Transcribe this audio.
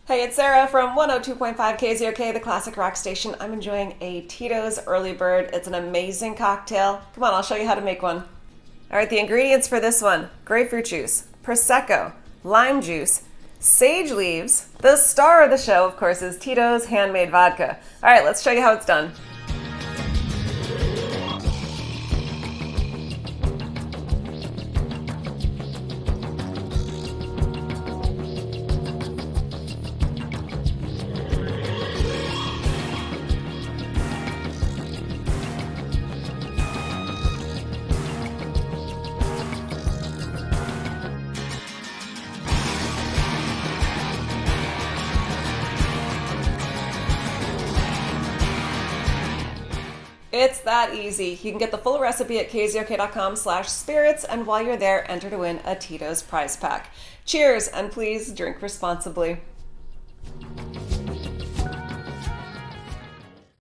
Hey, it's Sarah from 102.5 KZOK, the classic rock station. I'm enjoying a Tito's Early Bird. It's an amazing cocktail. Come on, I'll show you how to make one. All right, the ingredients for this one: grapefruit juice, Prosecco, lime juice, sage leaves. The star of the show, of course, is Tito's handmade vodka. All right, let's show you how it's done. It's that easy. You can get the full recipe at kzok.com/spirits, and while you're there, enter to win a Tito's prize pack. Cheers, and please drink responsibly.